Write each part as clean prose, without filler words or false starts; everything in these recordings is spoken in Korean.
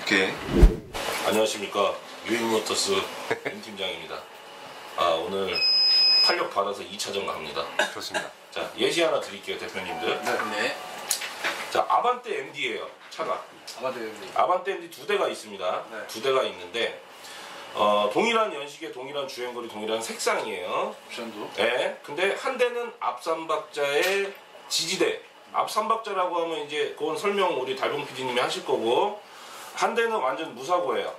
어떻게? 안녕하십니까, 유인모터스 임 팀장입니다. 오늘 탄력 받아서 2차전 갑니다. 좋습니다. 자, 예시 하나 드릴게요, 대표님들. 네. 자, 아반떼 MD예요, 차가. 아반떼 MD 2대가 있습니다. 네. 2대가 있는데 동일한 연식에 동일한 주행거리, 동일한 색상이에요. 옵션도. 네. 근데 한 대는 앞 3박자의 지지대. 앞 3박자라고 하면 이제 그건 설명 우리 달봉 PD님이 하실 거고, 한 대는 완전 무사고예요.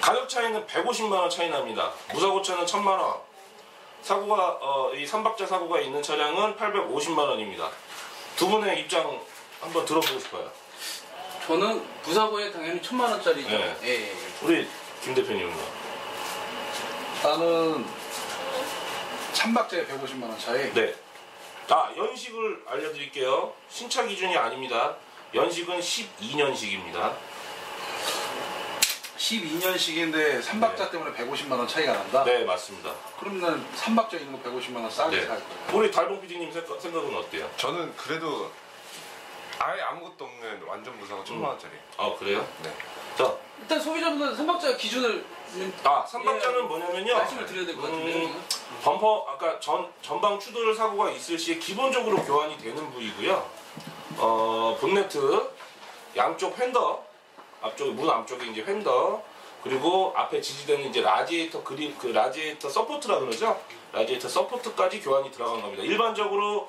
가격 차이는 150만원 차이 납니다. 무사고차는 1000만원. 사고가 이 3박자 사고가 있는 차량은 850만원입니다. 두 분의 입장 한번 들어보고 싶어요. 저는 무사고에 당연히 1000만원짜리죠. 네. 예. 우리 김 대표님은요? 나는 찬박자에 150만원 차이. 네. 연식을 알려드릴게요. 신차 기준이 아닙니다. 연식은 12년식입니다. 12년식인데 3박자 때문에 150만원 차이가 난다? 네, 맞습니다. 그러면 3박자 있는 거 150만원 싸게 네. 살 거예요. 우리 달봉 PD님 생각은 어때요? 저는 그래도 아예 아무것도 없는 완전 무사고 1000만원짜리. 그래요? 네. 자, 일단 소비자분들 3박자 기준을 3박자는 뭐냐면요. 말씀을 드려야 될 것 같은데요. 범퍼, 아까 전방 추돌 사고가 있을 시에 기본적으로 교환이 되는 부위고요. 본네트, 양쪽 휀더, 앞쪽에 문 앞쪽에 이제 휀더, 그리고 앞에 지지대는 이제 라지에이터 라지에이터 서포트라 그러죠. 라지에이터 서포트까지 교환이 들어간 겁니다. 일반적으로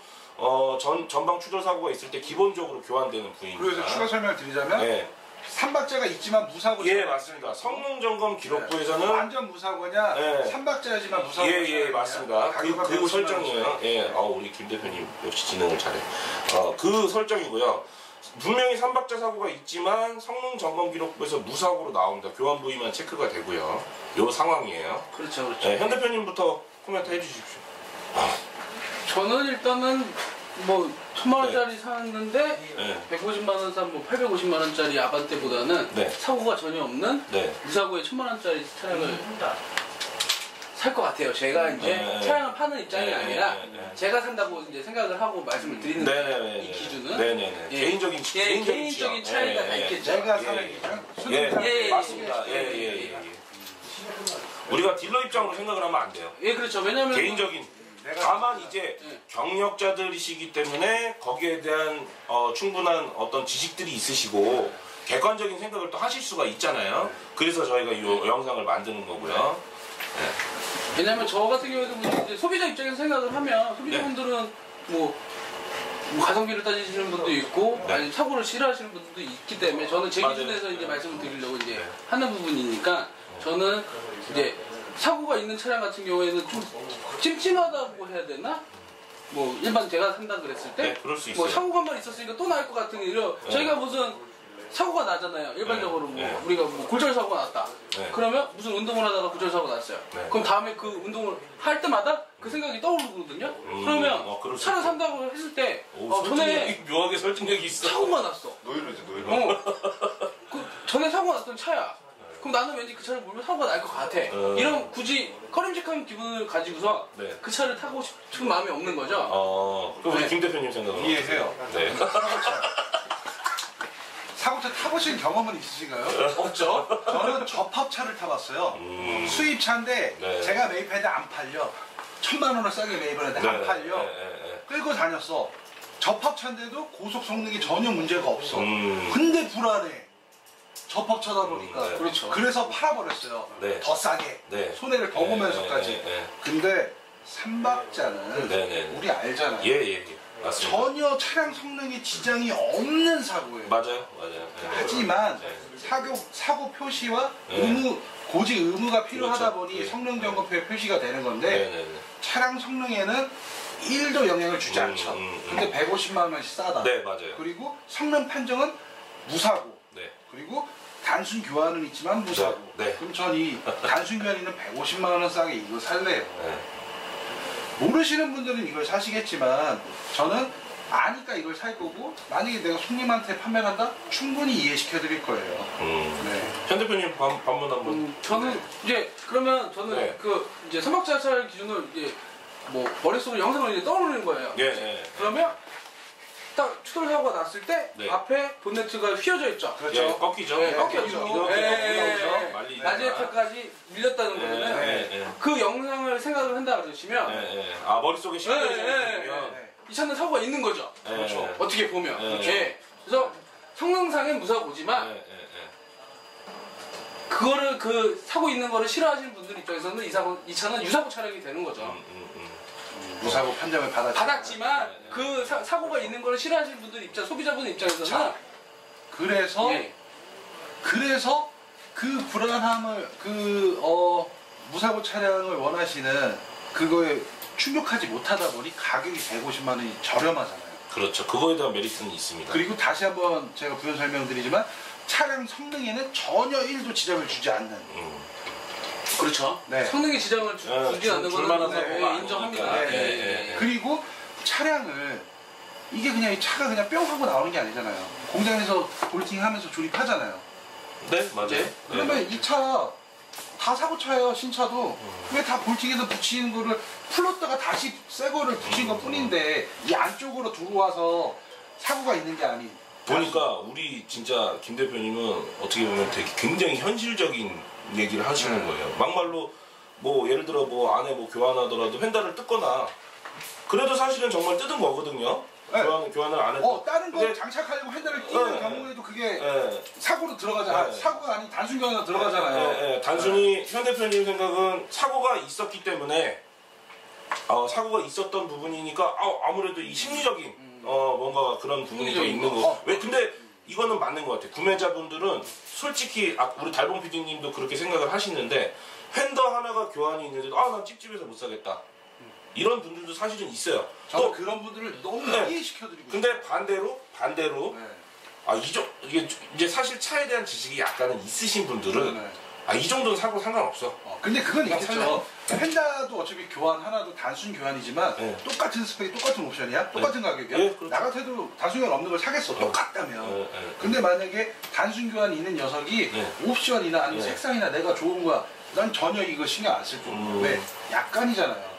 전방 추돌 사고가 있을 때 기본적으로 교환되는 부위입니다. 그래서 추가 설명을 드리자면 네. 3박자가 있지만 무사고. 예, 맞습니다. 성능 점검 기록부에서는 네. 완전 무사고냐, 네. 3박자지만 무사고. 예, 맞습니다. 그 설정이에요. 예, 우리 김 대표님 역시 진행을 잘해. 그 설정이고요. 분명히 3박자 사고가 있지만 성능 점검 기록부에서 무사고로 나옵니다. 교환 부위만 체크가 되고요. 요 상황이에요. 그렇죠. 네, 현 대표님부터 코멘트 해주십시오. 저는 일단은 뭐 1000만원짜리 샀는데 네. 150만원 산 뭐 850만원짜리 아반떼보다는 네. 사고가 전혀 없는 네. 무사고에 1000만원짜리 차량을 살 것 같아요. 제가 이제 네. 차량을 파는 입장이 네. 아니라 네. 제가 산다고 이제 생각을 하고 말씀을 드리는 네네네. 이 기준은 네네네. 예. 개인적인 개인적인 차이가 다 있겠죠. 제가 예. 사는 기준? 예, 맞습니다. 예. 우리가 딜러 입장으로 생각을 하면 안 돼요. 예, 그렇죠. 왜냐면 개인적인. 다만 이제 경력자들이시기 때문에 거기에 대한 충분한 어떤 지식들이 있으시고 객관적인 생각을 또 하실 수가 있잖아요. 그래서 저희가 이 영상을 만드는 거고요. 왜냐면 저 같은 경우에도 이제 소비자 입장에서 생각을 하면 소비자분들은 뭐 가성비를 따지시는 분도 있고 네. 아니 사고를 싫어하시는 분들도 있기 때문에 저는 제 맞아요. 기준에서 이제 네. 말씀을 드리려고 이제 네. 하는 부분이니까 저는 이제 사고가 있는 차량 같은 경우에는 좀 찜찜하다고 해야 되나? 뭐 일반 제가 산다 그랬을 때 네, 그럴 수 뭐 있어요. 사고가 한 번 있었으니까 또 날 것 같은 이런 네. 저희가 무슨 사고가 나잖아요. 일반적으로 뭐 네. 우리가 뭐 골절 사고가 났다. 네. 그러면 무슨 운동을 하다가 골절 사고가 났어요. 네. 그럼 다음에 그 운동을 할 때마다 그 생각이 떠오르거든요. 그러면 그럴 수 차를 있죠. 산다고 했을 때 설득력이, 전에 묘하게 설득력이 있어. 사고가 났어. 노이로지 노이로. 그 전에 사고가 났던 차야. 그럼 나는 왠지 그 차를 몰면 사고가 날 것 같아. 이런 굳이 꺼림직한 기분을 가지고서 네. 그 차를 타고 싶은 마음이 없는 거죠. 그럼 우리 네. 김 대표님 생각은 이해해요. 네. 사고차 타보신 경험은 있으신가요? 없죠. 저는 접합차를 타봤어요. 수입차인데 네. 제가 매입했는데 안 팔려. 1000만원을 싸게 매입을 했는데 안 팔려. 네. 끌고 다녔어. 접합차인데도 고속 성능이 전혀 문제가 없어. 음. 근데 불안해. 접합차다 보니까. 네. 그렇죠. 그래서 팔아버렸어요. 네. 더 싸게. 네. 손해를 더 보면서까지. 네. 근데 3박자는 네. 우리 알잖아요. 예. 맞습니다. 전혀 차량 성능에 지장이 없는 사고예요. 맞아요. 네. 하지만 네. 사고 표시와 네. 고지 의무가 필요하다 그렇죠. 보니 네. 성능 점검표에 표시가 되는 건데 네. 차량 성능에는 1도 영향을 주지 않죠. 근데 150만 원씩 싸다. 네, 맞아요. 그리고 성능 판정은 무사고. 네. 그리고 단순 교환은 있지만 무사고. 네. 그럼 전 이 단순 교환이는 150만 원 싸게 이거 살래요. 네. 모르시는 분들은 이걸 사시겠지만 저는 아니까 이걸 살 거고 만약에 내가 손님한테 판매를 한다? 충분히 이해시켜 드릴 거예요. 네. 현 대표님 반문 한번. 저는 이제 그러면 저는 네. 그 이제 3박자 차량 기준을 이제 뭐 머릿속으로 영상을 이제 떠오르는 거예요. 예. 그러면 딱 추돌 사고가 났을 때 네. 앞에 본네트가 휘어져 있죠. 그렇죠. 예, 꺾이죠. 네, 꺾였죠. 이렇게 말리죠. 라지에타까지 밀렸다는 거는 예. 그 영상을 생각을 한다 그러시면 예. 아 머릿속에 시간이 네. 이 차는 사고가 있는 거죠. 그렇죠. 어떻게 보면. 네. 예. 그래서 성능상엔 무사고지만 그거를 그 사고 있는 거를 싫어하시는 분들 입장에서는 이 차는 유사고 차량이 되는 거죠. 무사고 판정을 받았지만 네. 그 사고가 있는 거를 싫어하시는 분들 입장, 소비자분 입장에서는 자, 그래서 예. 그래서 그 불안함을 무사고 차량을 원하시는 그거에 충족하지 못하다 보니 가격이 150만 원이 저렴하잖아요. 그렇죠. 그거에 대한 메리트는 있습니다. 그리고 다시 한번 제가 부연 설명드리지만 차량 성능에는 전혀 1도 지장을 주지 않는. 그렇죠. 네. 성능에 지장을 주지 않는 줄만한 거는 사고가 인정합니다. 아니니까. 예. 그리고 차량을 이게 그냥 이 차가 그냥 뿅 하고 나오는 게 아니잖아요. 공장에서 볼팅하면서 조립하잖아요. 네, 맞아요. 네. 그러면 이 차 다 사고차예요. 신차도 왜 다 볼팅해서 붙이는 거를 풀었다가 다시 새 거를 붙인 것 뿐인데 이 안쪽으로 들어와서 사고가 있는 게 아닌. 보니까 우리 진짜 김 대표님은 어떻게 보면 되게 굉장히 현실적인 얘기를 하시는 거예요. 막말로 뭐 예를 들어 뭐 안에 뭐 교환하더라도 휀다를 뜯거나 그래도 사실은 정말 뜯은 거거든요. 네. 교환을 안 해도. 다른 거 근데- 장착하려고 핸들을 끼는 네. 경우에도 그게 예. 사고로 들어가잖아요. 네. 사고가 아닌 단순 교환으로 들어가잖아요. 단순히 현 대표님 생각은 사고가 있었기 때문에 사고가 있었던 부분이니까 아무래도 이 심리적인 뭔가 그런 부분이 더 있는 거. 왜 근데 이거는 맞는 것 같아요. 구매자분들은 솔직히 우리 달봉 PD님도 그렇게 생각을 하시는데 휀더 하나가 교환이 있는데도 난 찝찝해서 못 사겠다. 이런 분들도 사실은 있어요. 저는 그런 분들을 너무 네. 이해시켜드리고 근데 반대로 네. 이게 이제 사실 차에 대한 지식이 약간은 있으신 분들은 네. 이 정도는 사고 상관없어. 근데 그건 그냥 있겠죠. 펜다도 어차피 교환 하나도 단순 교환이지만 네. 똑같은 스펙, 똑같은 옵션이야? 똑같은 가격이야? 네, 그렇죠. 나 같아도 단순 교환 없는 걸 사겠어. 똑같다면. 네. 근데 만약에 단순 교환이 있는 녀석이 네. 옵션이나 아니면 네. 색상이나 내가 좋은 거야. 난 전혀 이거 신경 안 쓸 거고. 왜? 약간이잖아요.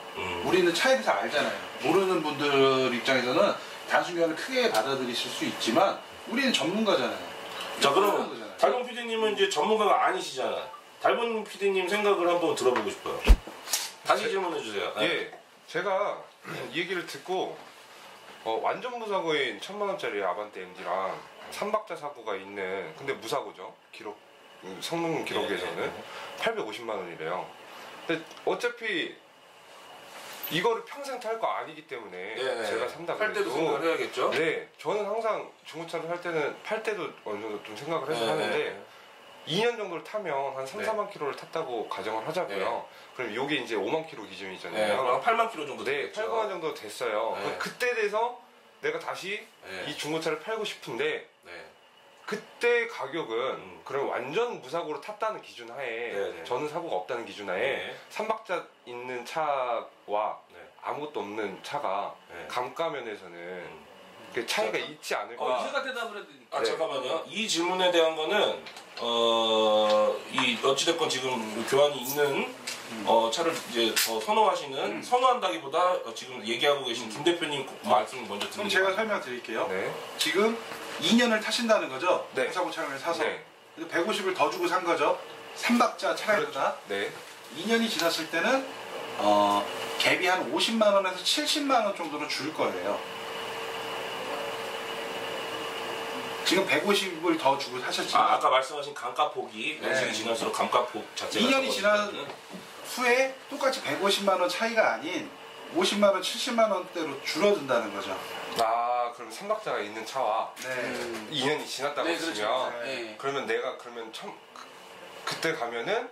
우리는 차에 대해서 알잖아요. 모르는 분들 입장에서는 단순 교환을 크게 받아들이실 수 있지만 우리는 전문가잖아요. 자, 그런 그럼 거잖아요. 달봉 PD님은 이제 전문가가 아니시잖아. 달봉 PD님 생각을 한번 들어보고 싶어요. 다시 질문해 주세요. 예, 제가 이 얘기를 듣고 완전 무사고인 1000만 원짜리 아반떼 MD랑 3박자 사고가 있는 근데 무사고죠. 기록 성능 기록에서는 850만 원이래요. 근데 어차피 이거를 평생 탈 거 아니기 때문에 제가 산다 할 때도 생각을 해야겠죠. 네, 저는 항상 중고차를 살 때는 팔 때도 어느 정도 좀 생각을 해서 하는데 2년 정도를 타면 한 3, 4만 킬로를 탔다고 가정을 하자고요. 그럼 이게 이제 5만 킬로 기준이잖아요. 그럼 8만 킬로 정도 네, 8만 정도 됐어요. 네. 그때 돼서 내가 다시 네. 이 중고차를 팔고 싶은데 네. 그때 가격은 그럼 완전 무사고로 탔다는 기준 하에 네. 저는 사고가 없다는 기준 하에 네. 3박자 있는 차와 네. 아무것도 없는 차가 네. 감가면에서는 그 차이가 있지 않을까. 이사가 대답을 해야 되니까. 아, 잠깐만요. 이 질문에 대한 거는 이 어찌됐건 지금 교환이 있는 차를 이제 더 선호하시는 선호한다기보다 지금 얘기하고 계신 김 대표님 말씀 먼저 그럼 드립니다. 제가 설명드릴게요. 네. 지금 2년을 타신다는 거죠? 네. 무사고 차량을 사서. 네. 150을 더 주고 산 거죠? 3박자 차량보다. 네. 2년이 지났을 때는 갭이 한 50만 원에서 70만 원 정도로 줄 거예요. 지금 150을 더 주고 사셨지만 아까 말씀하신 감가폭이 네. 연식이 지날수록 감가폭 자체가 2년이 지난 후에 똑같이 150만 원 차이가 아닌 50만 원, 70만 원대로 줄어든다는 거죠. 그럼 3박자가 있는 차와 네. 2년이 지났다고 네, 그렇죠. 치면 네. 그러면 내가 그때 가면은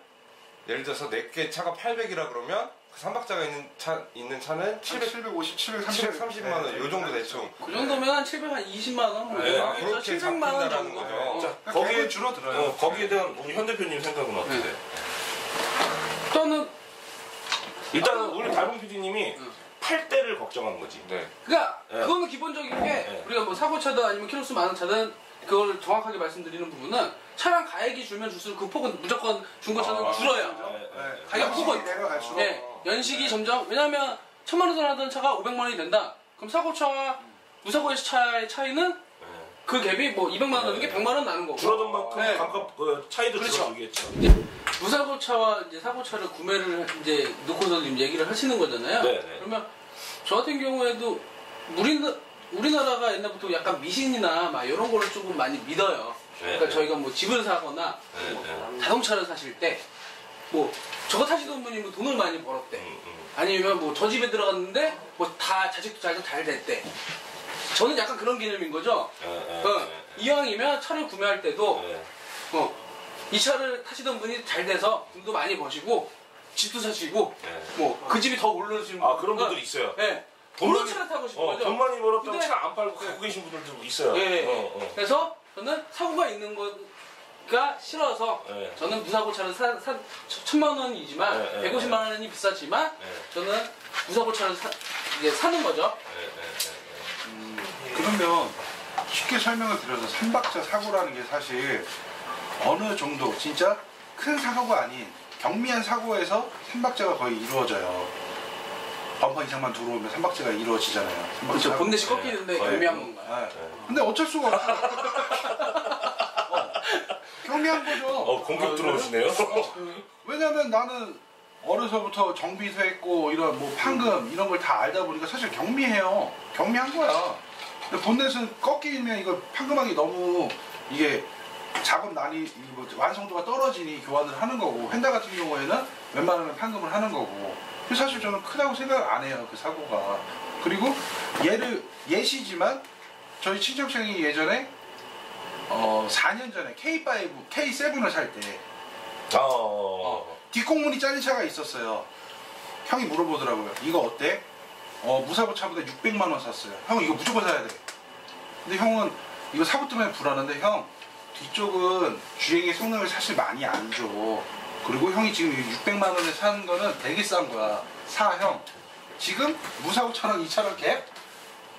예를 들어서 내게 차가 800이라 그러면 그 3박자가 있는 차는 750, 730, 730만 원 요 정도 대충. 그 정도면 한 720만 원, 뭐 네. 그렇게 700만 원 잡힌다라는 정도. 거죠. 자, 거기에 거기에 줄어들어요. 거기에 대한 우리 현 대표님 생각은 어떻게 돼요? 일단은 일단은 우리 달봉 PD님이 팔 때를 걱정한 거지. 네. 그러니까 네. 그거는 기본적인 게 네. 우리가 뭐 사고차든 아니면 키로수 많은 차든 그걸 정확하게 말씀드리는 부분은 차량 가액이 줄면 줄수록 그 폭은 무조건 중고차는 줄어요. 네. 가격 폭은 내려갈수록 연식이 점점 왜냐하면 1000만 원 하던 차가 500만 원이 된다. 그럼 사고차와 무사고의 차이는 그 갭이 뭐 200만 원 나는 게 100만 원 나는 거고. 줄어든 만큼 네. 감가 차이도 그렇죠. 줄어들겠죠. 이제 무사고차와 이제 사고차를 구매를 이제 놓고서 지금 얘기를 하시는 거잖아요. 네, 네. 그러면 저 같은 경우에도 우리나라가 옛날부터 약간 미신이나 막 이런 거를 조금 많이 믿어요. 그러니까 네. 저희가 뭐 집을 사거나 네, 뭐 네. 자동차를 사실 때 뭐 저거 타시던 분이 뭐 돈을 많이 벌었대. 아니면 뭐 저 집에 들어갔는데 뭐 다 자식도 잘 됐대. 저는 약간 그런 개념인 거죠. 이왕이면 차를 구매할 때도 이 차를 타시던 분이 잘 돼서 돈도 많이 버시고 집도 사시고 뭐 그 집이 더 오르시는 아 그런 분들이 있어요. 네. 돈 그런 많이- 차를 타고 싶은 거죠. 돈 많이 벌었다고 근데- 차 안 팔고 갖고 계신 분들도 있어요. 예. 그래서 저는 사고가 있는 거가 싫어서 네. 저는 무사고 차를 1,000만 원이지만 네, 네, 150만 원이 비싸지만 네. 저는 무사고 차를 이제 사는 거죠. 그러면 쉽게 설명을 드려서 삼박자 사고라는 게 사실 어느 정도 진짜 큰 사고가 아닌 경미한 사고에서 삼박자가 거의 이루어져요. 범퍼 이상만 들어오면 삼박자가 이루어지잖아요. 삼박자 그렇죠. 사고. 본넷이 꺾이는데 거의 경미한 건가요? 네. 근데 어쩔 수가 없어. 경미한 거죠. 공격 들어오시네요. 왜냐면 나는 어려서부터 정비소 했고 이런 뭐 판금 이런 걸 다 알다 보니까 사실 경미해요. 경미한 거야. 근데 본넷은 꺾이면 이거 판금하기 너무 이게 작업 난이 뭐 완성도가 떨어지니 교환을 하는 거고 휀다 같은 경우에는 웬만하면 판금을 하는 거고 그래서 사실 저는 크다고 생각을 안 해요 그 사고가. 그리고 예시지만 저희 친척생이 예전에 4년 전에 K5, K7을 살 때 뒷공문이 잘린 차가 있었어요. 형이 물어보더라고요. 이거 어때? 무사고 차보다 600만 원 샀어요. 형 이거 무조건 사야 돼. 근데 형은 이거 사고 때문에 불안한데 형 뒤쪽은 주행의 성능을 사실 많이 안 줘. 그리고 형이 지금 600만 원에 사는 거는 되게 싼 거야. 형. 지금 무사고 차랑 이 차랑 갭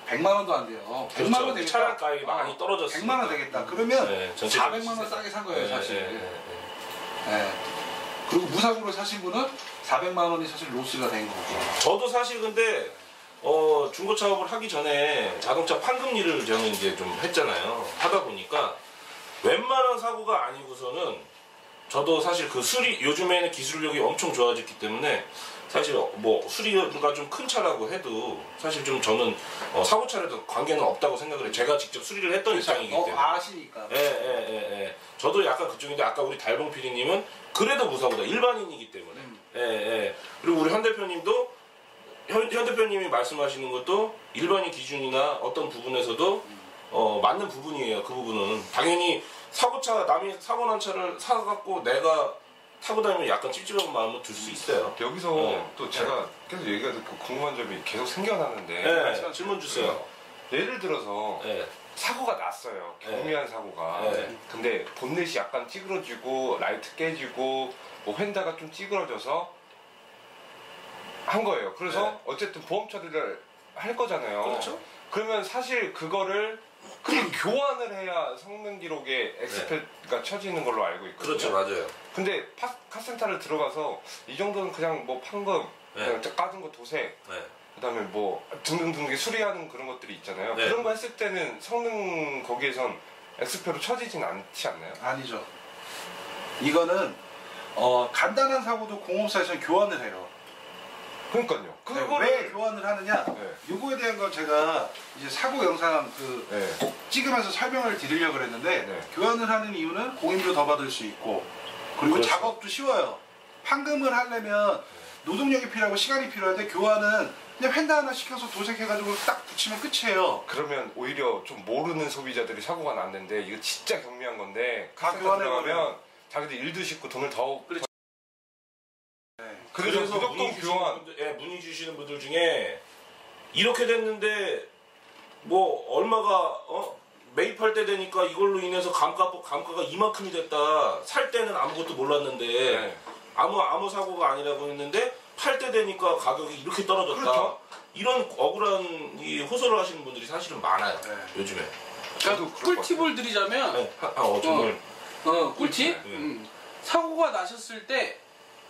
100만 원도 안 돼요. 100만 원 되겠다. 차량 가격이 많이 떨어졌어요. 100만 원 되겠다. 그러면 네, 전체적인 400만 원 싸게 산 거예요, 네, 사실. 네. 네. 그리고 무사고로 사신 분은 400만 원이 사실 로스가 된 거고. 저도 사실 근데 중고 차업을 하기 전에 자동차 판금 일을 저는 이제 좀 했잖아요. 하다 보니까 웬만한 사고가 아니고서는 저도 사실 그 수리 요즘에는 기술력이 엄청 좋아졌기 때문에 사실 뭐 수리가 좀 큰 차라고 해도 사실 좀 저는 사고차라도 관계는 없다고 생각을 해요. 제가 직접 수리를 했던 입장이기 때문에. 아시니까. 예. 저도 약간 그쪽인데 아까 우리 달봉 PD님은 그래도 무사고다. 일반인이기 때문에. 예. 그리고 우리 현 대표님도 현 대표님이 말씀하시는 것도 일반인 기준이나 어떤 부분에서도 맞는 부분이에요. 그 부분은 당연히 남이 사고 난 차를 사갖고 내가 타고 다니면 약간 찝찝한 마음을 들 수 있어요. 여기서 또 제가 계속 얘기가 듣고 궁금한 점이 계속 생겨나는데 네, 질문 주세요. 예를 들어서 네. 사고가 났어요. 경미한 사고가. 네. 근데 본넷이 약간 찌그러지고 라이트 깨지고 뭐 휀다가 좀 찌그러져서 한 거예요. 그래서 네. 어쨌든 보험 처리를 할 거잖아요. 그렇죠. 그러면 사실 그거를 교환을 해야 성능 기록에 엑스페가 쳐지는 걸로 알고 있거든요. 그렇죠, 맞아요. 근데 카센터를 들어가서 이 정도는 그냥 뭐 판금, 네. 그냥 까진 거 도색, 네. 그다음에 뭐 등등등 수리하는 그런 것들이 있잖아요. 네. 그런 거 했을 때는 성능 거기에선 엑스페로 쳐지진 않지 않나요? 아니죠. 이거는 간단한 사고도 공업사에서는 교환을 해요. 그러니까요. 왜 교환을 하느냐? 네. 요거에 대한 건 제가 이제 사고 영상 네. 찍으면서 설명을 드리려고 그랬는데 네. 교환을 하는 이유는 공임료 더 받을 수 있고 그리고 그렇죠. 작업도 쉬워요. 판금을 하려면 노동력이 필요하고 시간이 필요한데 교환은 그냥 펜다 하나 시켜서 도색해가지고 딱 붙이면 끝이에요. 그러면 오히려 좀 모르는 소비자들이 사고가 났는데 이거 진짜 경미한 건데 카센터 교환해버려요. 들어가면 자기들 일도 쉽고 돈을 더 그렇죠. 그래서 무조건 교환. 문의 주시는 분들 중에 이렇게 됐는데 뭐 얼마가 매입할 때 되니까 이걸로 인해서 감가가 이만큼이 됐다. 살 때는 아무것도 몰랐는데 네. 아무 사고가 아니라고 했는데 팔 때 되니까 가격이 이렇게 떨어졌다. 그렇죠. 이런 억울한 이 호소를 하시는 분들이 사실은 많아요. 네. 요즘에. 저도 그럴 것 꿀팁을 드리자면 네. 정말. 꿀팁? 네. 사고가 나셨을 때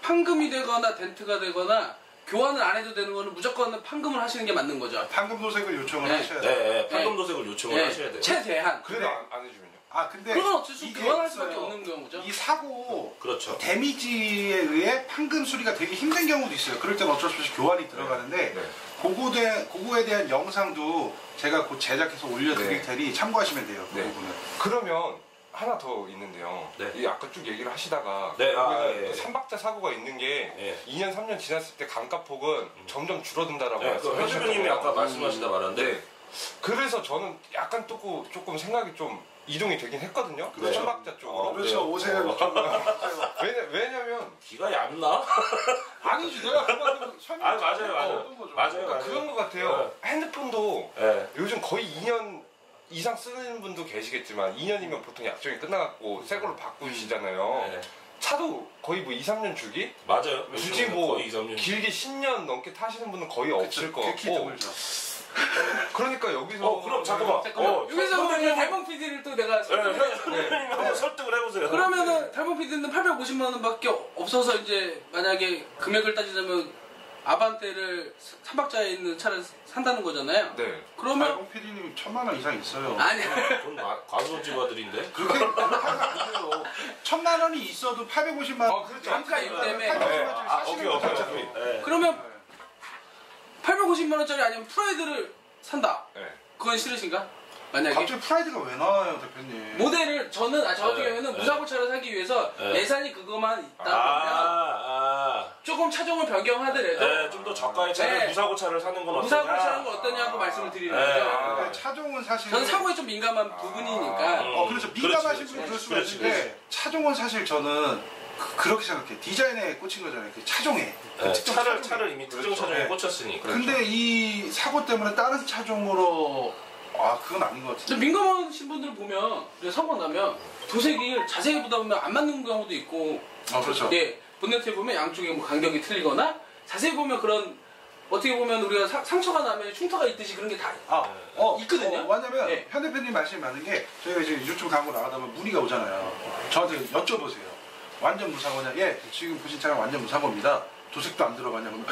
판금이 되거나 덴트가 되거나 교환을 안 해도 되는 거는 무조건 판금을 하시는 게 맞는 거죠. 판금 도색을 요청을 네. 하셔야 돼요. 네, 판금 도색을 요청을 하셔야 돼요. 최대한. 그래도 안 해주면요? 아 근데 그건 어쩔 수 없이 이게 교환할 수밖에 있어요. 없는 경우죠. 이 사고 그렇죠. 데미지에 의해 판금 수리가 되게 힘든 경우도 있어요. 그럴 때는 어쩔 수 없이 교환이 들어가는데 네. 그거에 대한 영상도 제가 곧 제작해서 올려드릴 네. 테니 참고하시면 돼요. 그 네. 부분은. 그러면 하나 더 있는데요. 네. 이 아까 쭉 얘기를 하시다가 네, 결국에는 예. 삼박자 사고가 있는 게 예. 2년 3년 지났을 때 감가폭은 점점 줄어든다라고 네, 그 현주님이 아까 말씀하시다 말았는데 네. 그래서 저는 약간 조금 생각이 좀 이동이 되긴 했거든요. 그렇죠. 삼박자 쪽으로. 그렇죠. 오세요. 왜냐면 귀가 얇나? 아니지 내가 그만큼 설명. 아, 맞아요, 맞아요. 어떤 거죠? 맞아요. 그러니까 그런 것 같아요. 핸드폰도 네. 요즘 거의 2년 이상 쓰는 분도 계시겠지만 2년이면 보통 약정이 끝나갖고 새 걸로 바꾸시잖아요. 네. 차도 거의 뭐 2, 3년 주기? 맞아요. 굳이 뭐 거의 2, 3년. 길게 10년 넘게 타시는 분은 거의 없을 것 극히 같고 드물죠. 그러니까 여기서 그럼 잠깐만. 여기서 그러면 달봉 PD를 또 내가 현주님 한번 설득을 해보세요. 그러면은 달봉 PD는 850만 원밖에 없어서 이제 만약에 금액을 따지자면 아반떼를 3박자에 있는 차를 산다는 거잖아요. 네. 그러면 달봉 PD님 1000만 원 이상 있어요. 아니 그건 과수원집아들인데. 그렇게 하면 안 돼요. 1000만 원이 있어도 850만 원. 그렇죠. 단가이기 때문에. 850만 네. 원짜리 아, 사시는 오케이, 거죠. 오케이. 네. 그러면 850만 원짜리 아니면 프라이드를 산다. 네. 그건 싫으신가? 만약에 갑자기 프라이드가 왜 나와요, 대표님? 모델을 저는 저 같은 네, 경우에는 네. 무사고 차를 사기 위해서 네. 예산이 그것만 있다 보면 조금 차종을 변경하더라도 네, 좀 더 저가의 차를 네. 무사고 차를 사는 건 어떠냐? 무사고를 사는 건 어떠냐고 말씀을 드리는 네. 거죠. 근데 차종은 사실 저는 사고에 좀 민감한 부분이니까 그렇죠. 민감하신 그렇지, 분은 그럴 수가 그렇지, 있는데 그렇지. 차종은 사실 저는 그렇게 생각해. 디자인에 꽂힌 거잖아요. 그 차종에. 네, 특정 차를 차종에. 이미 특정 그렇죠. 차종에 네. 꽂혔으니까. 근데 이 사고 때문에 다른 차종으로 그건 아닌 것 같은데. 근데 민감하신 분들 보면 이제 사고 나면 도색이 자세히 보다 보면 안 맞는 경우도 있고 그렇죠. 예, 본네트에 보면 양쪽에 뭐 간격이 틀리거나 자세히 보면 그런 어떻게 보면 우리가 상처가 나면 흉터가 있듯이 그런 게 다 있거든요. 왜냐면 네. 현 대표님 말씀이 맞는 게 저희가 이제 유튜브 광고 나가다 보면 문의가 오잖아요. 저한테 여쭤보세요. 완전 무사고냐? 예, 지금 보신 차량 완전 무사고입니다. 도색도 안 들어가냐? 그러면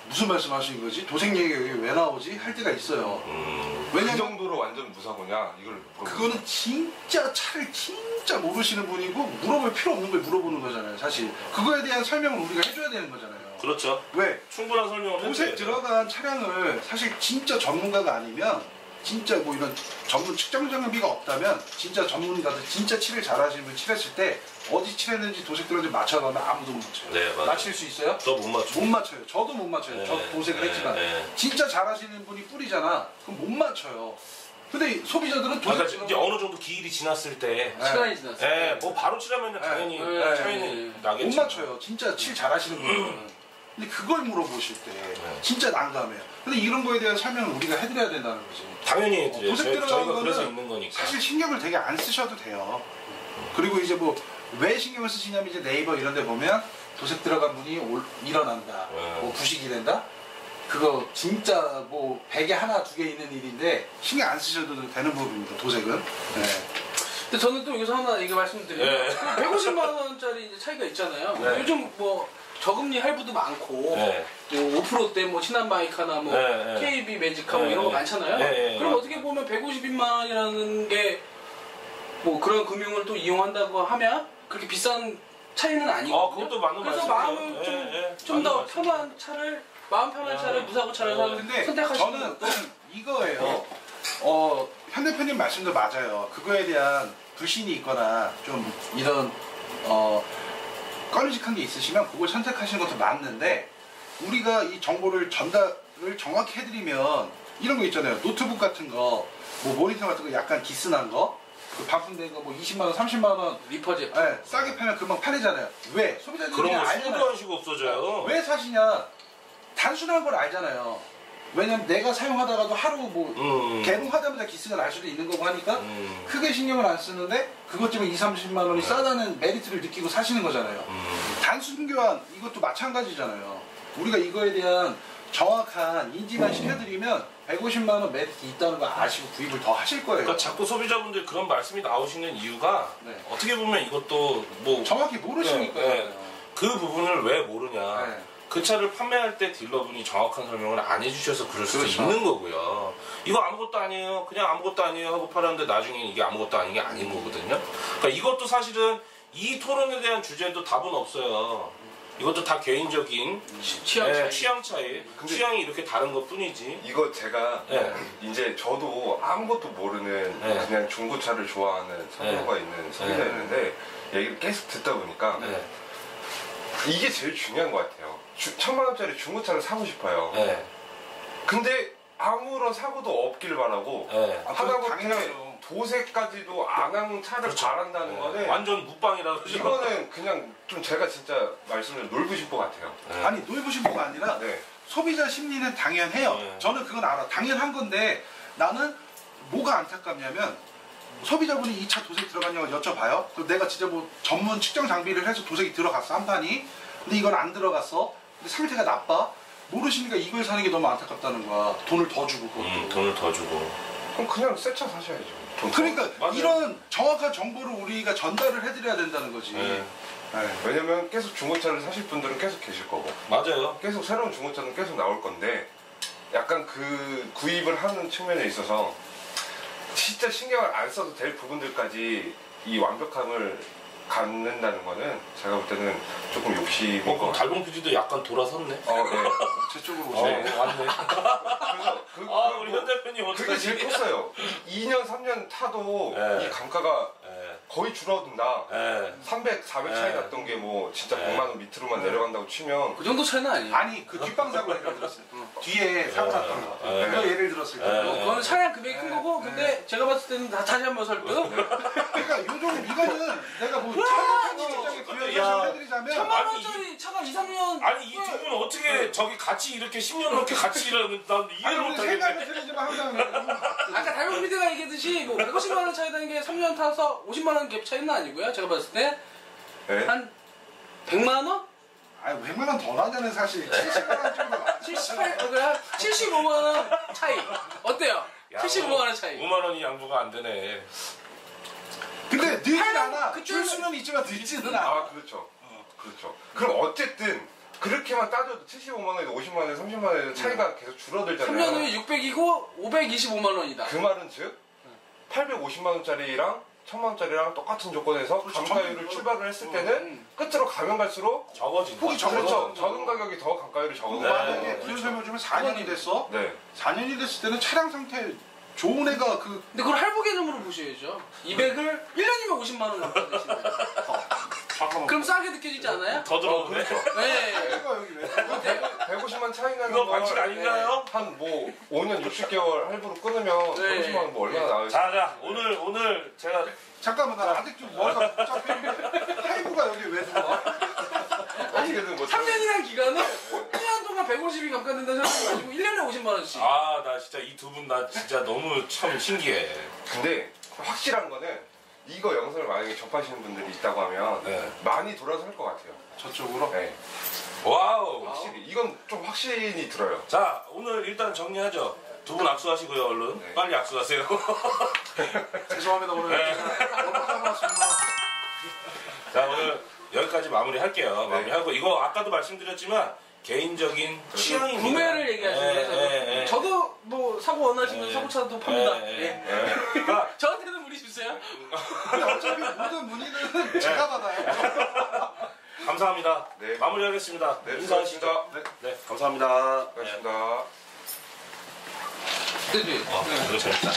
무슨 말씀 하시는 거지? 도색 얘기가 여기 왜 나오지? 할 때가 있어요. 이 왜냐면 정도로 완전 무사고냐 이걸 물어보는 그거는 진짜 차를 진짜 모르시는 분이고 물어볼 필요 없는 걸 물어보는 거잖아요. 사실 그거에 대한 설명을 우리가 해줘야 되는 거잖아요. 그렇죠. 왜? 충분한 설명을 도색 해줘야 돼요. 들어간 차량을 사실 진짜 전문가가 아니면 진짜 뭐 이런 전문 측정 장비가 없다면 진짜 전문가들 진짜 칠을 잘하시는 분 칠했을 때 어디 칠했는지 도색 들어간지 맞춰가면 아무도 못 맞춰요. 네, 맞아요. 맞힐 수 있어요? 저 못 맞춰. 못 맞춰요. 저도 못 맞춰요. 네, 저 도색을 네, 했지만 네. 진짜 잘하시는 분이 뿌리잖아. 그럼 못 맞춰요. 근데 소비자들은 도색 그러니까 들어간 이제 어느 정도 기일이 지났을 때, 시간이 지났어요. 예, 뭐 바로 칠하면 당연히 네. 차이는 네. 나겠죠. 못 맞춰요. 진짜 칠 잘하시는 분들은. 근데 그걸 물어보실 때 진짜 난감해요. 근데 이런 거에 대한 설명을 우리가 해드려야 된다는 거지. 당연히 해드려요. 도색 들어간 저희가 거는 그래서 있는 거니까. 사실 신경을 되게 안 쓰셔도 돼요. 그리고 이제 뭐 왜 신경을 쓰시냐면 이제 네이버 이런 데 보면 도색 들어간 분이 일어난다. 뭐 부식이 된다. 그거 진짜 뭐 100에 하나 두 개 있는 일인데 신경 안 쓰셔도 되는 부분입니다. 도색은. 네. 근데 저는 또 여기서 하나 얘기 말씀드리면 네. 150만 원짜리 이제 차이가 있잖아요. 네. 요즘 뭐 저금리 할부도 많고 네. 뭐 5%대 뭐 신한바이카나 뭐 네, 네. KB 매직카 뭐 네, 이런 거 네. 많잖아요. 네, 네, 그럼 네. 어떻게 보면 150만 원이라는 게 뭐 그런 금융을 또 이용한다고 하면 그렇게 비싼 차이는 아니거든요. 그것도 맞는 그래서 말씀이에요. 마음을 예, 예. 좀 더 맞는 말씀이에요. 편한 차를 마음 편한 차를 무사고 차를 근데 선택하시는 저는 것도 이거예요. 현 대표님 말씀도 맞아요. 그거에 대한 불신이 있거나 좀 이런 꺼리직한 게 있으시면 그걸 선택하시는 것도 맞는데 우리가 이 정보를 전달을 정확히 해드리면 이런 거 있잖아요. 노트북 같은 거, 뭐 모니터 같은 거 약간 기스난 거, 그 반품된 거 뭐 20만 원, 30만 원, 리퍼 제품. 싸게 팔면 금방 팔리잖아요. 왜? 소비자들이 그런 거 알잖아요. 수도 안 쉬고 없어져요. 왜 사시냐? 단순한 걸 알잖아요. 왜냐면 내가 사용하다가도 하루 뭐 개봉하자마자 기스가 날 수도 있는 거고 하니까 크게 신경을 안 쓰는데 그것 때문에 2, 30만 원이 싸다는 메리트를 느끼고 사시는 거잖아요. 단순 교환 이것도 마찬가지잖아요. 우리가 이거에 대한 정확한 인지만 시켜드리면 150만 원 메리트 있다는 거 아시고 구입을 더 하실 거예요. 그러니까 자꾸 소비자분들 그런 말씀이 나오시는 이유가 네. 어떻게 보면 이것도 뭐 정확히 모르시니까요. 네, 네. 그 부분을 왜 모르냐. 네. 그 차를 판매할 때 딜러분이 정확한 설명을 안 해주셔서 그럴 수도 그렇죠. 있는 거고요. 이거 아무것도 아니에요. 그냥 아무것도 아니에요 하고 팔았는데 나중에 이게 아무것도 아닌 게 아닌 거거든요. 그러니까 이것도 사실은 이 토론에 대한 주제도 답은 없어요. 이것도 다 개인적인 취향 차이. 취향 차이. 취향이 이렇게 다른 것 뿐이지. 이거 제가 네. 이제 저도 아무것도 모르는 네. 그냥 중고차를 좋아하는 선호가 있는 소비자였는데 얘기를 계속 듣다 보니까 네. 이게 제일 중요한 것 같아요. 1,000만 원짜리 중고차를 사고 싶어요. 네. 근데 아무런 사고도 없길 바라고 네. 하다못해 당연하죠. 도색까지도 안 한 차를 그렇죠. 바란다는 거는 완전 묵방이라 그러죠. 이거는 그냥 좀 제가 진짜 말씀을 놀부신 것 같아요. 네. 아니 놀부신 분가 아니라 네. 소비자 심리는 당연해요. 네. 저는 그건 알아. 당연한 건데 나는 뭐가 안타깝냐면 소비자분이 이 차 도색 들어갔냐고 여쭤봐요. 그럼 내가 진짜 뭐 전문 측정 장비를 해서 도색이 들어갔어 한 판이. 근데 이건 안 들어갔어. 근데 상태가 나빠. 모르시니까 이걸 사는 게 너무 안타깝다는 거야. 돈을 더 주고 그것도. 돈을 더 주고. 그럼 그냥 새 차 사셔야죠. 돈 그러니까 맞아요. 이런 정확한 정보를 우리가 전달을 해드려야 된다는 거지. 네. 네. 왜냐면 계속 중고차를 사실 분들은 계속 계실 거고 맞아요. 계속 새로운 중고차는 계속 나올 건데 약간 그 구입을 하는 측면에 있어서 진짜 신경을 안 써도 될 부분들까지 이 완벽함을 갖는다는 거는 제가 볼 때는 조금 욕심인 것 그럼 같아요. 달봉 PD도 약간 돌아섰네. 네. 제 쪽으로 어, 오세요. 왔네. 그래서 아, 우리 현 대표님 그게 어떡하지? 제일 컸어요. 2년, 3년 타도 네. 이 감가가 예, 거의 줄어든다. 예. 300, 400 차이 네. 났던 게 뭐 진짜 네. 100만 원 밑으로만 내려간다고 치면 그 정도 차이는 아니에요. 아니 그 뒷방 사고 예를 들었어요. 뒤에 사고 났던 거. 네. 그거 예를 들었을 때. 네. 그거는 차량 금액이 큰 거고, 근데 제가 봤을 때는 다시 한번 설득. 그러니까 요즘 이거는 내가 뭐 차량의 구현 야. 설명을 해드리자면 1,000만 원짜리 차가 2, 3년. 아니 이 두 분은 어떻게 저기 같이 이렇게 10년 넘게 같이 일하는 난 아니 이해를 우리 못하겠네. 생각은 틀리지만 항상 아까 달봉 PD가 얘기했듯이 뭐 150만 원 차이라는 게 3년 타서 50만 원 갭 차이는 아니고요. 제가 봤을 때 네. 한 100만 원? 아니 100만 원 더 나잖아요 사실 70만 원 정도 78, 그래 75만 원 차이. 어때요? 야, 75만 원 차이. 5만 원이 양보가 안 되네. 근데 늘진 않아 그때는- 줄 수는 있지만 늘지는 않아 아, 그렇죠. 그렇죠. 그럼 어쨌든 그렇게만 따져도 75만 원에서 50만 원에서 30만 원에서 차이가 계속 3년 줄어들잖아요. 후에 600이고 525만 원이다. 그 말은 즉 850만 원짜리랑 1000만 원짜리랑 똑같은 조건에서 그렇죠. 감가율을 전부 출발을 했을 때는 끝으로 가면 갈수록 적어진다. 폭이 적어져. 그렇죠. 적은 가격이 더 감가율이 적은 그리고 거예요. 만약에 네. 구현 설명 주면 4년이 됐어 네. 4년이 됐을 때는 차량 상태 좋은 애가 그 근데 그걸 할부 개념으로 보셔야죠. 200을 1년이면 50만 원 갖다 내시는 거예요. 잠깐만 그럼 싸게 느껴지지 않아요? 더 들어오네. 네. 애가 여기 왜 150만 차이 나는 그거 거 반칙 아닌가요? 한 뭐 5년 60개월 할부로 끊으면 네. 30만 원 뭐 얼마나 나와요? 자, 오늘 제가 잠깐만 나 아직 좀 머리가 복잡해 할부가 여기 왜 들어와 어떻게든 뭐 3년이라는 기간은 1년 동안 150이 감가된다는 생각을 가지고 1년에 50만 원씩. 나 진짜 이 두 분 나 진짜 너무 참 신기해. 근데 확실한 거는 이거 영상을 만약에 접하시는 분들이 있다고 하면 네. 많이 돌아서 할 것 같아요. 저쪽으로 네. 와우. 확실히 이건 좀 확신이 들어요. 자, 오늘 일단 정리하죠. 두 분 악수하시고요, 얼른. 네. 빨리 악수하세요. 죄송합니다 오늘 네. 너무 까먹었습니다 자, 오늘 여기까지 마무리할게요. 네. 마무리하고 이거 아까도 말씀드렸지만 개인적인 취향입니다. 구매를 얘기하시는 거예요. 네. 저도 뭐 사고 원하시면 네. 사고차도 팝니다. 네. 예. 그러니까 저한테는 문의 주세요. 근데 어차피 모든 문의는 제가 받아요 감사합니다. 네. 마무리하겠습니다. 네, 인사하시죠. 수고하셨습니다. 네, 감사합니다. 고맙습니다. 네, 네. 이거 재밌다.